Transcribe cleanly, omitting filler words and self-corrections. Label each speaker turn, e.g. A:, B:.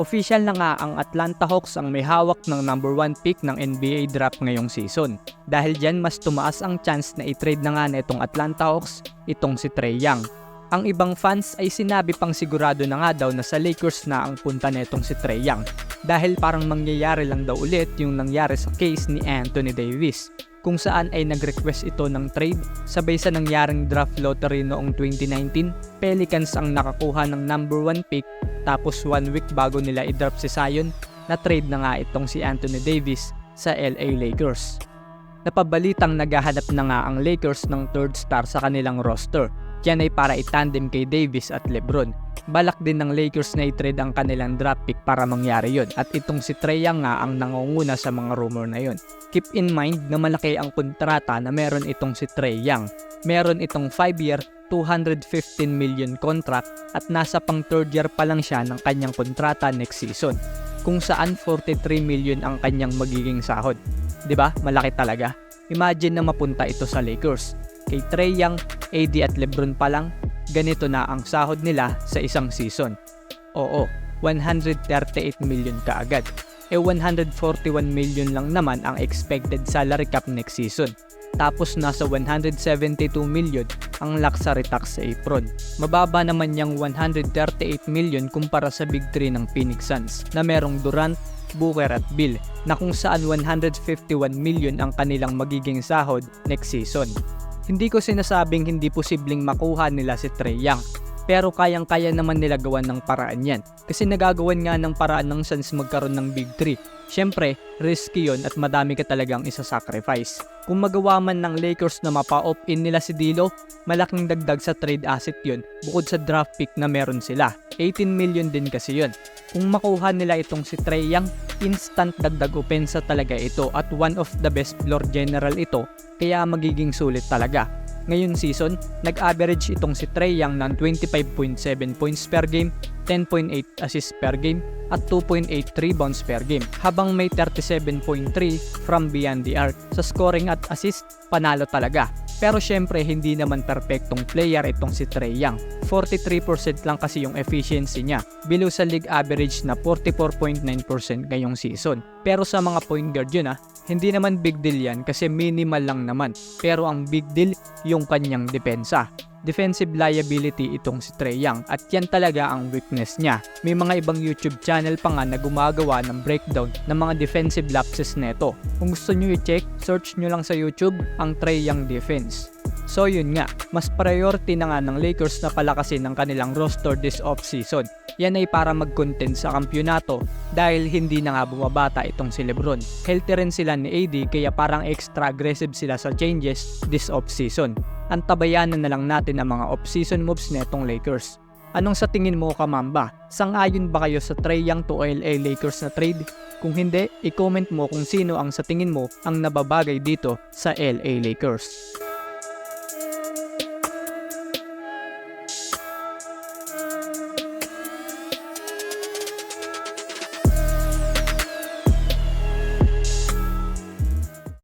A: Official na nga ang Atlanta Hawks ang may hawak ng number 1 pick ng NBA draft ngayong season. Dahil dyan mas tumaas ang chance na i-trade na nga na itong Atlanta Hawks itong si Trae Young. Ang ibang fans ay sinabi pang sigurado na nga daw na sa Lakers na ang punta netong si Trae Young. Dahil parang mangyayari lang daw ulit yung nangyari sa case ni Anthony Davis, kung saan ay nag-request ito ng trade sabay sa nangyaring draft lottery noong 2019. Pelicans ang nakakuha ng number 1 pick, tapos 1 week bago nila i-draft si Zion, na trade na nga itong si Anthony Davis sa LA Lakers. Napabalitang naghahanap na nga ang Lakers ng third star sa kanilang roster. Yan ay para i-tandem kay Davis at LeBron. Balak din ng Lakers na i-trade ang kanilang draft pick para mangyari yon, at itong si Trae Young nga ang nangunguna sa mga rumor na yon. Keep in mind na malaki ang kontrata na meron itong si Trae Young. Meron itong 5-year, $215 million contract at nasa pang 3rd year pa lang siya ng kanyang kontrata next season, kung saan 43 million ang kanyang magiging sahod. 'Di ba? Malaki talaga. Imagine na mapunta ito sa Lakers. Kay Trae Young, AD at LeBron pa lang, ganito na ang sahod nila sa isang season. Oo, 138 million kaagad. 141 million lang naman ang expected salary cap next season. Tapos nasa 172 million ang luxury tax sa apron. Mababa naman yung 138 million kumpara sa Big 3 ng Phoenix Suns na merong Durant, Booker at Bill, na kung saan 151 million ang kanilang magiging sahod next season. Hindi ko sinasabing hindi posibleng makuha nila si Trae Young, pero kayang-kaya naman nila gawan ng paraan yan, kasi nagagawan nga ng paraan ng Suns magkaroon ng Big 3. Syempre, risky yon at madami ka talagang isa-sacrifice. Kung magawa man ng Lakers na mapa-opt-in nila si D'Lo, malaking dagdag sa trade asset yon bukod sa draft pick na meron sila. 18 million din kasi yon. Kung makuha nila itong si Trae Young, instant dagdag opensa talaga ito at one of the best floor general ito, kaya magiging sulit talaga. Ngayon season, nag-average itong si Trae Young ng 25.7 points per game, 10.8 assists per game, at 2.8 rebounds per game, habang may 37.3 from beyond the arc. Sa scoring at assist, panalo talaga. Pero syempre hindi naman perfectong player itong si Trae Young. 43% lang kasi yung efficiency niya, below sa league average na 44.9% ngayong season. Pero sa mga point guard yun hindi naman big deal yan kasi minimal lang naman. Pero ang big deal yung kanyang depensa. Defensive liability itong si Trae Young at yan talaga ang weakness niya. May mga ibang YouTube channel pa nga na gumagawa ng breakdown ng mga defensive lapses neto. Kung gusto nyo i-check, search nyo lang sa YouTube ang Trae Young defense. So yun nga, mas priority na nga ng Lakers na palakasin ang kanilang roster this off-season. Yan ay para mag-contend sa kampyonato dahil hindi na nga bumabata itong si LeBron. Healthy rin sila ni AD kaya parang extra aggressive sila sa changes this off-season. Antabayanan na lang natin ang mga off-season moves netong Lakers. Anong sa tingin mo, Kamamba? Sang-ayon ba kayo sa Trae Young to LA Lakers na trade? Kung hindi, i-comment mo kung sino ang sa tingin mo ang nababagay dito sa LA Lakers.